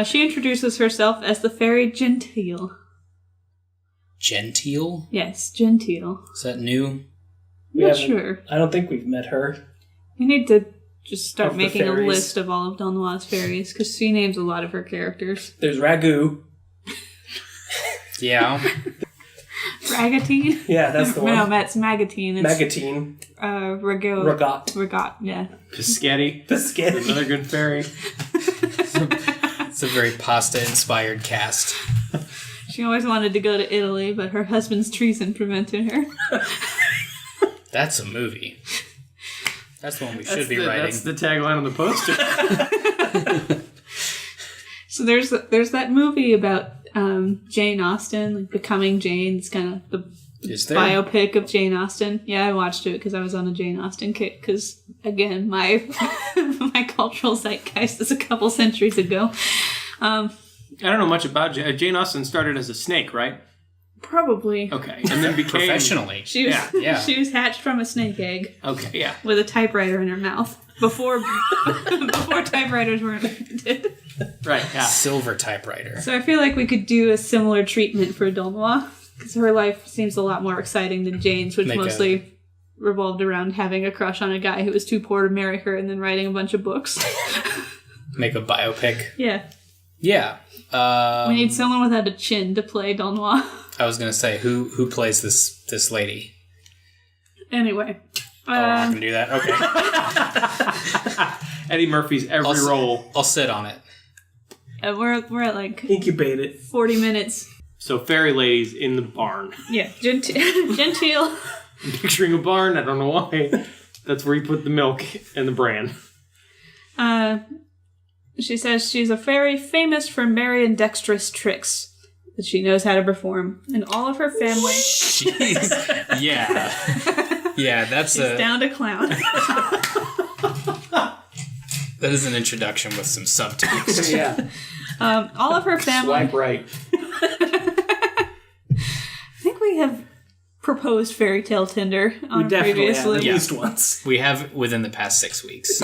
She introduces herself as the fairy Gentile. Gentile? Yes, Gentile. Is that new? We Not haven't- sure. I don't think we've met her. We need to just start Of the making a fairies. list of all of Don Juan's fairies, because she names a lot of her characters. There's Ragu. Yeah. Ragatine? Yeah, that's the one. No, that's Magatine. It's Magatine. Ragot, yeah. Piscetti. Biscuit. Another good fairy. It's a very pasta-inspired cast. She always wanted to go to Italy, but her husband's treason prevented her. That's a movie. That's the one we should be writing. That's the tagline on the poster. So there's that movie about Jane Austen, like Becoming Jane. It's kind of the Is there? biopic of Jane Austen. Yeah, I watched it because I was on a Jane Austen kick. Because again, my my cultural zeitgeist is a couple centuries ago. I don't know much about Jane Austen. Started as a snake, right? Probably. Okay, and then became Professionally. She was Yeah. she was hatched from a snake egg Okay, yeah. with a typewriter in her mouth before typewriters were invented. Right, yeah. Silver typewriter. So I feel like we could do a similar treatment for Dolnois, because her life seems a lot more exciting than Jane's, which mostly revolved around having a crush on a guy who was too poor to marry her and then writing a bunch of books. Make a biopic. Yeah. Yeah. We need someone without a chin to play Dolnois. I was gonna say who plays this lady. Anyway. I can do that. Okay. Eddie Murphy's every role. I'll sit on it. We're at like Incubate it. 40 minutes. So fairy ladies in the barn. Yeah. Gentile. I'm picturing a barn. I don't know why. That's where you put the milk and the bran. She says she's a fairy famous for merry and dexterous tricks. that she knows how to perform, and all of her family Jeez. Yeah. Yeah, that's is down to clown. that is an introduction with some subtext. Yeah. All of her family. Swipe right. I think we have proposed fairy tale Tinder on We definitely have, previously. at least once. We have within the past 6 weeks.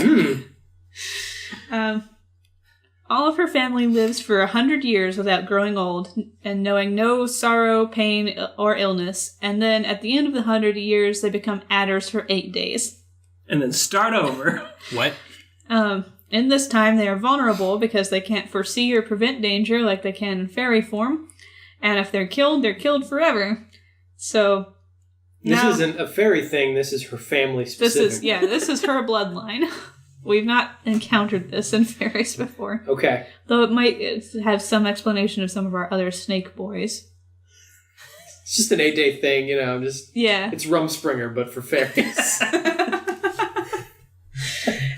All of her family lives for 100 years without growing old and knowing no sorrow, pain, or illness. And then at the end of the 100 years, they become adders for 8 days. And then start over. What? In this time, they are vulnerable because they can't foresee or prevent danger like they can in fairy form. And if they're killed forever. So This now, isn't a fairy thing. This is her family specific. this is her bloodline. We've not encountered this in fairies before. Okay. Though it might have some explanation of some of our other snake boys. It's just an 8-day thing, Yeah. It's rumspringa, but for fairies.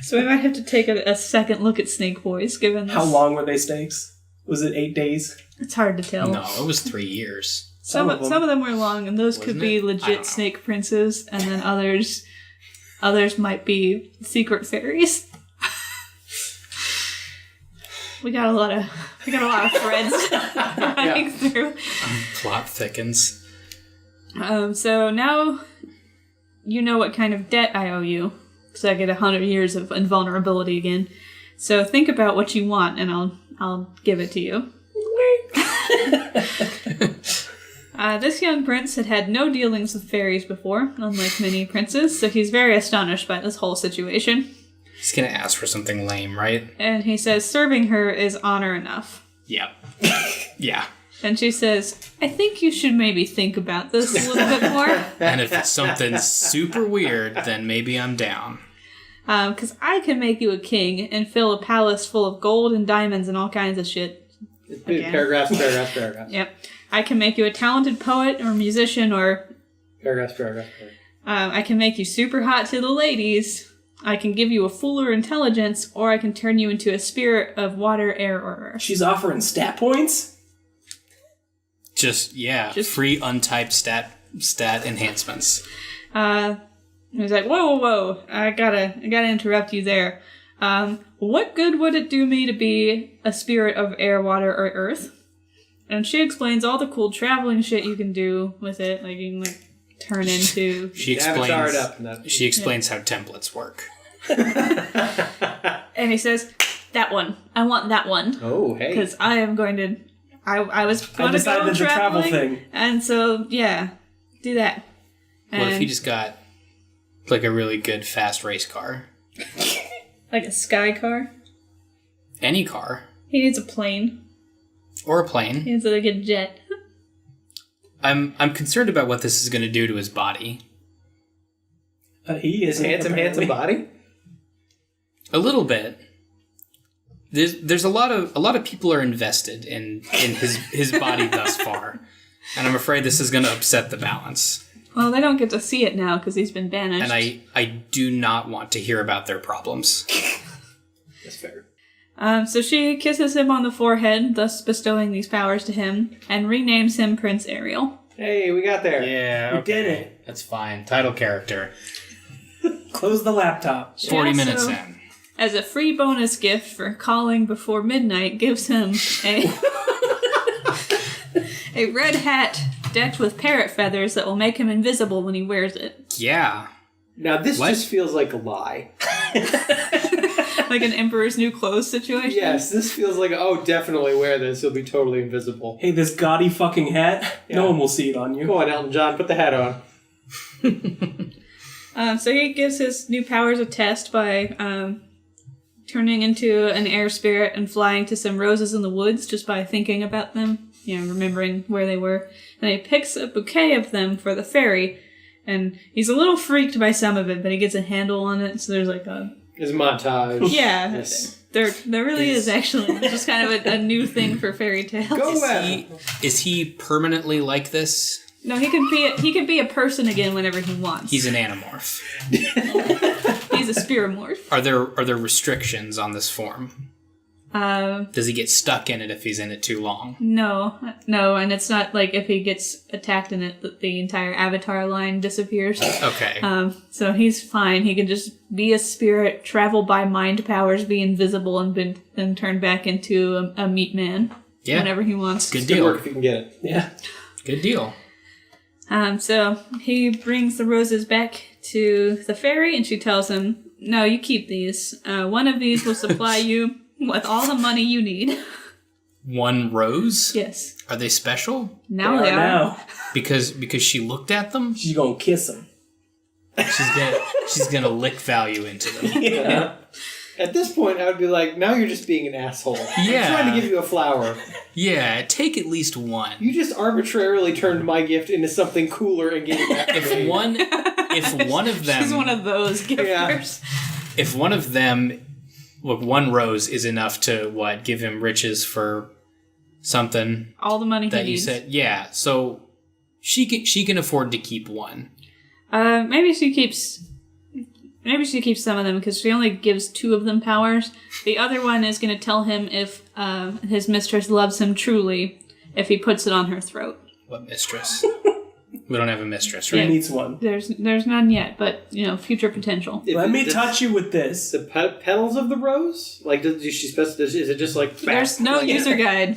So we might have to take a second look at snake boys, given this. How long were they snakes? Was it 8 days? It's hard to tell. No, it was 3 years. Some of them were long, and those could Wasn't be it? I don't know. legit snake princes, and then others might be secret fairies. we got a lot of threads running through. Plot thickens. So now you know what kind of debt I owe you, because I get 100 years of invulnerability again. So think about what you want, and I'll give it to you. This young prince had no dealings with fairies before, unlike many princes, so he's very astonished by this whole situation. He's gonna ask for something lame, right? And he says serving her is honor enough. Yep. Yeah. And she says, I think you should maybe think about this a little bit more. And if it's something super weird, then maybe I'm down. Because I can make you a king and fill a palace full of gold and diamonds and all kinds of shit. Again. Paragraphs. Yep. I can make you a talented poet or musician or... Paragraphs. I can make you super hot to the ladies. I can give you a fuller intelligence, or I can turn you into a spirit of water, air, or earth. She's offering stat points? Just free untyped stat enhancements. He's like, whoa, I gotta interrupt you there. What good would it do me to be a spirit of air, water, or earth? And she explains all the cool traveling shit you can do with it. Like, you can, turn into... She explains how templates work. And he says, that one. I want that one. Oh, hey. Because I am going to... I was going to decided go it's a travel traveling. thing. And so, yeah. Do that. What if And- he just got, a really good fast race car? Like a sky car? Any car. He needs a plane. Or a plane. He needs like a jet. I'm concerned about what this is going to do to his body. He is Handsome body? A little bit. There's a lot of people are invested in his body thus far, and I'm afraid this is going to upset the balance. Well, they don't get to see it now because he's been banished. And I do not want to hear about their problems. That's fair. So she kisses him on the forehead, thus bestowing these powers to him, and renames him Prince Ariel. Hey, we got there. Yeah, We did it. That's fine. Title character. Close the laptop. 40 minutes also, in. As a free bonus gift for calling before midnight, gives him a red hat decked with parrot feathers that will make him invisible when he wears it. Yeah. Now, this What? just feels like a lie. Like an Emperor's New Clothes situation. Yes, this feels like, definitely wear this. You'll be totally invisible. Hey, this gaudy fucking hat, Yeah. no one will see it on you. Go on, Elton John, put the hat on. So he gives his new powers a test by turning into an air spirit and flying to some roses in the woods just by thinking about them, remembering where they were. And he picks a bouquet of them for the fairy, and he's a little freaked by some of it, but he gets a handle on it, so there's like a... His montage. Yeah, Yes. there really is actually. It's just kind of a new thing for fairy tales. Go well. Is he permanently like this? No, he can be a person again whenever he wants. He's an anamorph. He's a spiromorph. Are there restrictions on this form? Does he get stuck in it if he's in it too long? No, and it's not like if he gets attacked in it, that the entire avatar line disappears. Okay. So he's fine. He can just be a spirit, travel by mind powers, be invisible, and then turn back into a meat man whenever he wants. Good Good deal. work if you can get it. Yeah. Good deal. So he brings the roses back to the fairy, and she tells him, "No, you keep these. One of these will supply you with all the money you need." One rose? Yes. Are they special? Now they are. Now. Because she looked at them? She's gonna kiss him. She's gonna lick value into them. Yeah. At this point, I would be like, now you're just being an asshole. Yeah. I'm trying to give you a flower. Yeah, take at least one. You just arbitrarily turned my gift into something cooler and gave it back to me. If one of them She's one of those gifters. if one of them, look, one rose is enough to give him riches for something All the money that he you needs. said. Yeah, so she can afford to keep one. Maybe she keeps some of them because she only gives 2 of them powers. The other one is going to tell him if his mistress loves him truly if he puts it on her throat. What mistress? We don't have a mistress, He right? needs one. There's none yet, but future potential. Let me touch you with this. The petals of the rose? Like, does she specify? Is it just like? There's no user guide.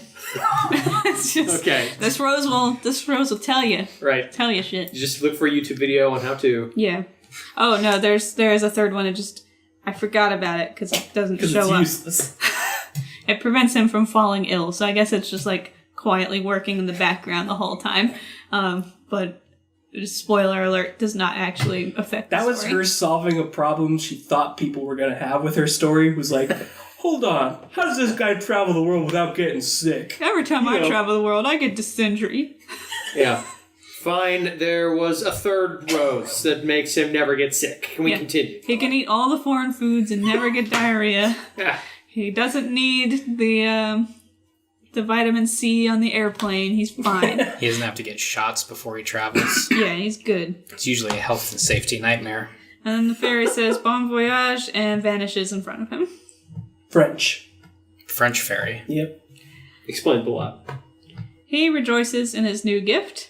It's just, Okay. This rose will tell you Right. shit. You just look for a YouTube video on how to. Yeah. Oh no, there is a third one. I forgot about it because it doesn't Because show it's up. useless. It prevents him from falling ill, so I guess it's just like quietly working in the background the whole time. But spoiler alert, does not actually affect the That was story. her solving a problem she thought people were gonna have with her story. Was like, hold on, how does this guy travel the world without getting sick? Every time I travel the world, I get dysentery. Yeah. Fine, there was a third rose that makes him never get sick. Can we continue? He can eat all the foreign foods and never get diarrhea. Yeah. He doesn't need the vitamin C on the airplane. He's fine. He doesn't have to get shots before he travels. Yeah, he's good. It's usually a health and safety nightmare. And then the fairy says bon voyage and vanishes in front of him. French. French fairy. Yep. Explain the lot. He rejoices in his new gift.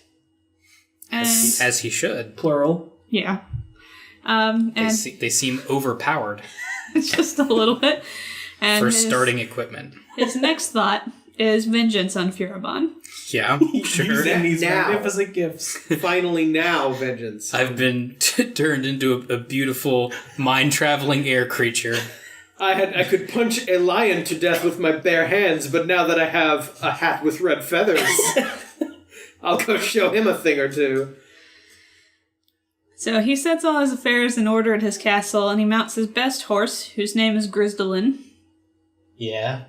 And As he should. Plural. yeah. And They seem overpowered just a little bit. And for his, starting equipment. his next thought is vengeance on Furibon. Yeah, sure. Using these Now. magnificent gifts. Finally, now, vengeance. I've been turned into a beautiful mind-traveling air creature. I could punch a lion to death with my bare hands, but now that I have a hat with red feathers, I'll go show him a thing or two. So he sets all his affairs in order at his castle, and he mounts his best horse, whose name is Grizdolin. Yeah.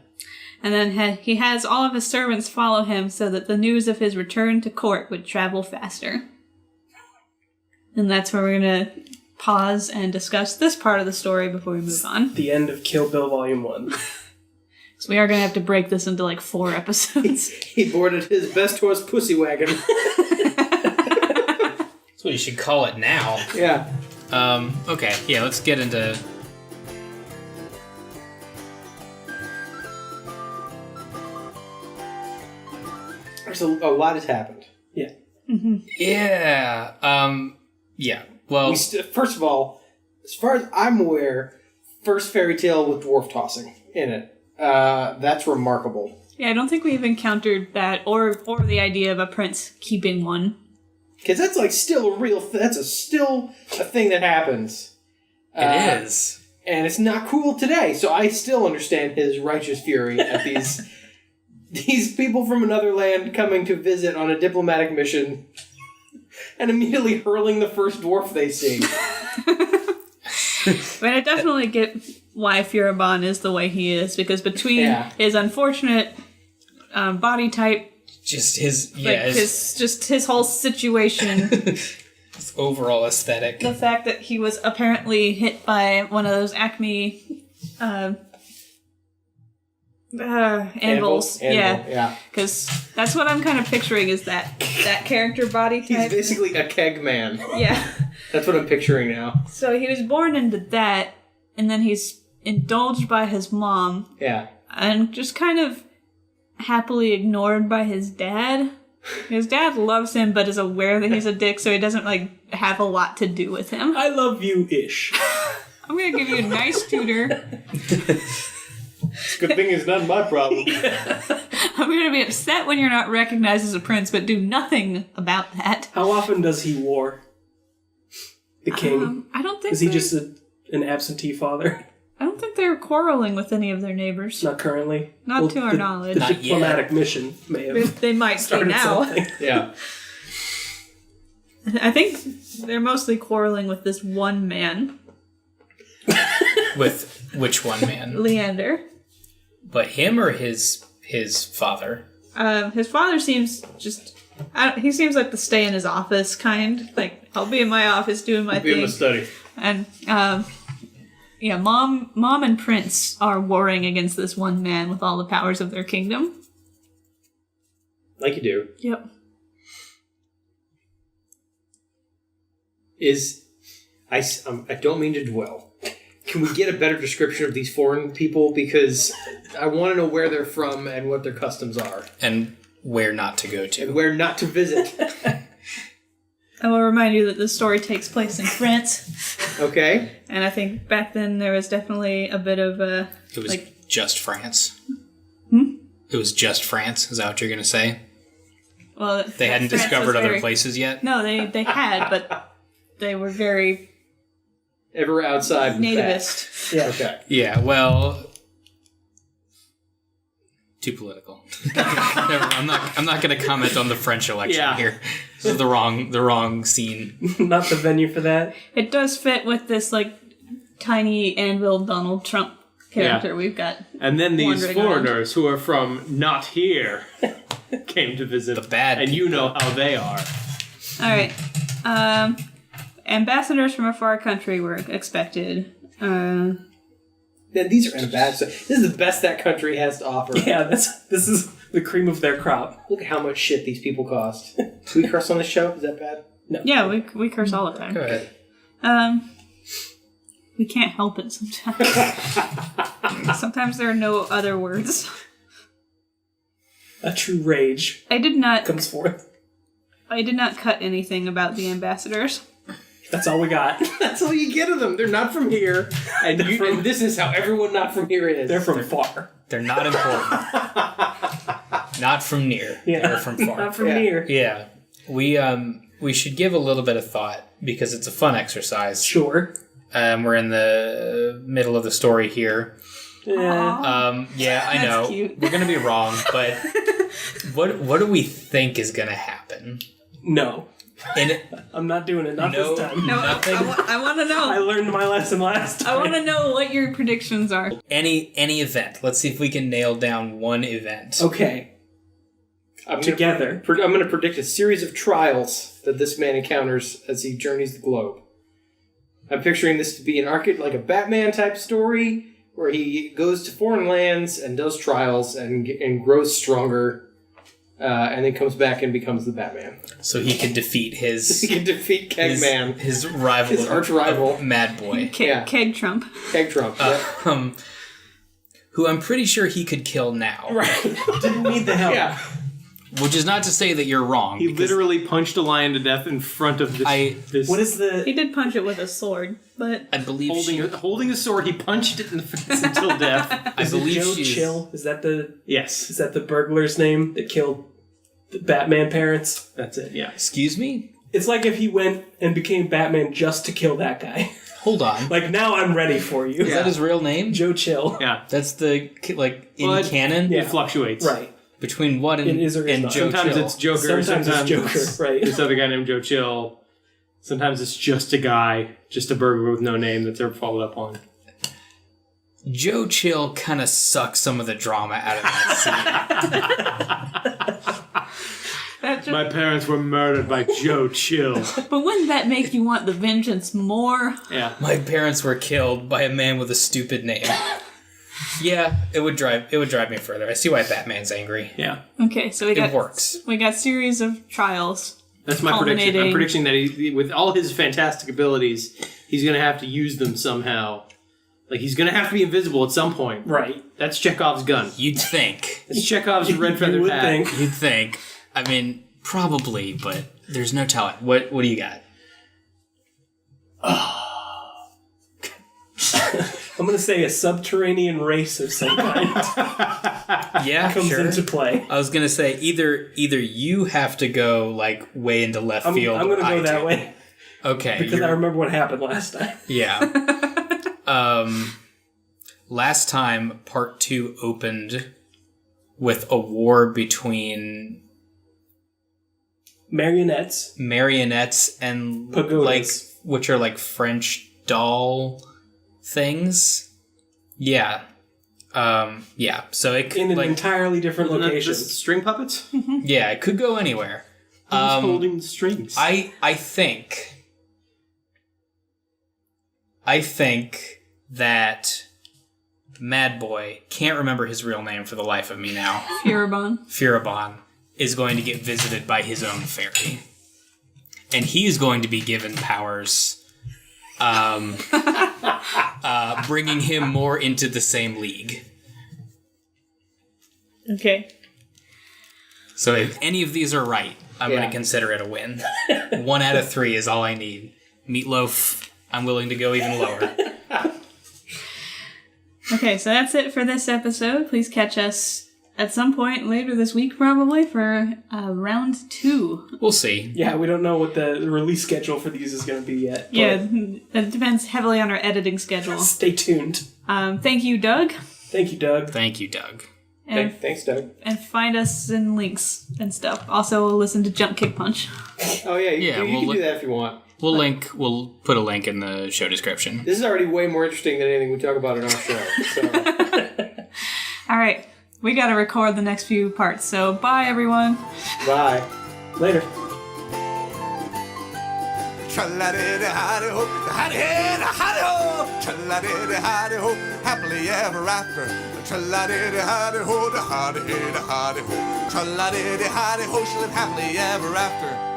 And then he has all of his servants follow him so that the news of his return to court would travel faster. And that's where we're going to pause and discuss this part of the story before we move on. The end of Kill Bill Volume 1. So we are going to have to break this into like 4 episodes. He boarded his best horse pussy wagon. That's what you should call it now. Yeah. Okay, yeah, let's get into... There's a lot has happened. Yeah. Yeah, yeah, well... First of all, as far as I'm aware, first fairy tale with dwarf tossing in it. That's remarkable. Yeah, I don't think we've encountered that or the idea of a prince keeping one. Because that's like still a real... still a thing that happens. It is. And it's not cool today, so I still understand his righteous fury at these... these people from another land coming to visit on a diplomatic mission and immediately hurling the first dwarf they see. But I definitely get why Furibon is the way he is, because between his unfortunate body type, Just his... Yeah, his whole situation, his overall aesthetic. the fact that he was apparently hit by one of those Acme anvils. Yeah. Because that's what I'm kind of picturing is that character body He's type. basically a keg man. Yeah. That's what I'm picturing now. So he was born into that, and then he's indulged by his mom. Yeah. and just kind of happily ignored by his dad. His dad loves him, but is aware that he's a dick, so he doesn't, like, have a lot to do with him. I love you-ish. I'm gonna give you a nice tutor. It's a good thing it's not my problem. I'm gonna be upset when you're not recognized as a prince, but do nothing about that. How often does he war? The king? I don't think Is he just an absentee father? I don't think they're quarreling with any of their neighbors. Not currently? Not to our knowledge. The Not yet. diplomatic mission may have They might be started now. something. Yeah. I think they're mostly quarreling with this one man, With which one man? Leander. But him or his father? His father seems just... he seems like the stay in his office kind. Like, I'll be in my office doing my Be in thing. the study. And, yeah, Mom and Prince are warring against this one man with all the powers of their kingdom. Like you do. Yep. I don't mean to dwell. Can we get a better description of these foreign people? Because I want to know where they're from and what their customs are. And where not to go to. And where not to visit. I will remind you that this story takes place in France. Okay. And I think back then there was definitely a bit of a... It was just France. Hmm? It was just France? Is that what you're going to say? Well, They hadn't France discovered was other very- places yet? No, they had, but they were very Ever outside the nativist. Yeah. Okay. Yeah, well... Too political. I'm not going to comment on the French election here. This is the wrong scene. Not the venue for that. It does fit with this, like, tiny anvil Donald Trump character we've got. And then these wandering foreigners who are from not here came to visit. The bad And you know how they are. All right. Ambassadors from a far country were expected. Man, these are ambassadors. This is the best that country has to offer. Yeah, this is the cream of their crop. Look at how much shit these people cost. Do we curse on this show? Is that bad? No. Yeah, we curse all the time. Go ahead. We can't help it sometimes. Sometimes there are no other words. A true rage I did not cut anything about the ambassadors. That's all we got. That's all you get of them. They're not from here. And, and this is how everyone not from here is. They're from far. They're not important. Not from near. Yeah. They're from far. Not from Yeah. near. Yeah. We should give a little bit of thought because it's a fun exercise. Sure. We're in the middle of the story here. Yeah. Yeah, I That's know. cute. We're gonna be wrong, but what do we think is gonna happen? No. And I'm not doing it. Not No. this time. No, Nothing. I want to I know. learned my lesson last time. I want to know what your predictions are. any event. Let's see if we can nail down one event. Okay. Together. I'm going to predict a series of trials that this man encounters as he journeys the globe. I'm picturing this to be an like a Batman type story where he goes to foreign lands and does trials and grows stronger, and then comes back and becomes the Batman. So he can defeat He his can defeat Kegman, his rival, his arch rival, Madboy, Yeah. Keg Trump. Keg Trump. who I'm pretty sure he could kill now. Right. Didn't need the help. Yeah. Which is not to say that you're wrong. He because literally punched a lion to death in front of this. What is the... He did punch it with a sword, but I believe holding a sword, he punched it in the face until death. I Is it believe Joe she's Chill? Is that the Yes, burglar's name that killed the Batman parents? that's it. Yeah. Excuse me? It's like if he went and became Batman just to kill that guy. Hold on. Like, now I'm ready for you. Is that his real name? Joe Chill. Yeah. That's the in Well, canon? Yeah. It fluctuates. Right. Between what and, It is or is and not. Joe Sometimes Chill? it's Joker. Sometimes it's Joker, right. This other guy named Joe Chill. Sometimes it's just a guy, just a burglar with no name that's ever followed up on. Joe Chill kind of sucks some of the drama out of that that just, My parents were murdered by Joe Chill. but wouldn't that make you want the vengeance more? Yeah. scene. My parents were killed by a man with a stupid name. Yeah, it would drive me further. I see why Batman's angry. Yeah. Okay, so we It got works. we got series of trials. That's my prediction. I'm Culminating. predicting that he, with all his fantastic abilities, he's going to have to use them somehow Like, he's going to have to be invisible at some point. Right. That's Chekhov's gun. You'd think. It's Chekhov's red feathered would hat. think. You'd think. I mean, probably, but there's no telling. What do you got? I'm going to say a subterranean race of some kind Yeah, comes sure. into play. I was gonna say either you have to go like way into left field. I'm going to or I go that do. way Okay, because I remember what happened last time. Yeah. Last time, part 2 opened with a war between Marionettes. and Pagodas. like which are like French doll things. Yeah. Yeah. So it In could an like entirely different Isn't that location. just string puppets? yeah, it could go anywhere. Who's holding the strings? I think that Madboy, can't remember his real name for the life of me now, Furibon, is going to get visited by his own fairy. And he's going to be given powers, bringing him more into the same league. Okay. So if any of these are right, I'm going to consider it a win. 1 out of 3 is all I need. Meatloaf, I'm willing to go even lower. Okay, so that's it for this episode. Please catch us at some point later this week, probably, for round 2. We'll see. Yeah, we don't know what the release schedule for these is going to be yet. but Yeah, it depends heavily on our editing schedule. Stay tuned. Thank you, Doug. Thank you, Doug. Thank you, Doug. And, Thanks, Doug. and find us in links and stuff. Also, listen to Jump Kick Punch. Oh, yeah. You Yeah, can do that if you want. We'll put a link in the show description. This is already way more interesting than anything we talk about in our show. So. All right, we got to record the next few parts, so bye, everyone. Bye. Later. Tra-la-di-di-hi-di-ho, hi-di-hi-di-hi-di-ho, tra-la-di-di-hi-di-ho, happily ever after. Tra-la-di-di-hi-di-ho, hi-di-hi-di-hi-di-ho, tra-la-di-di-hi-di-ho, she lived happily ever after.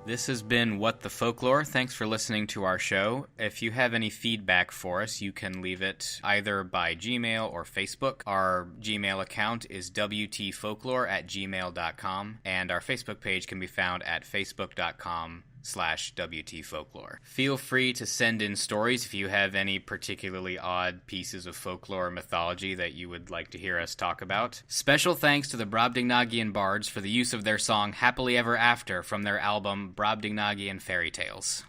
This has been What the Folklore. Thanks for listening to our show. If you have any feedback for us, you can leave it either by Gmail or Facebook. Our Gmail account is wtfolklore@gmail.com, and our Facebook page can be found at facebook.com/WTFolklore. Feel free to send in stories if you have any particularly odd pieces of folklore or mythology that you would like to hear us talk about. Special thanks to the Brobdingnagian Bards for the use of their song Happily Ever After from their album Brobdingnagian Fairy Tales.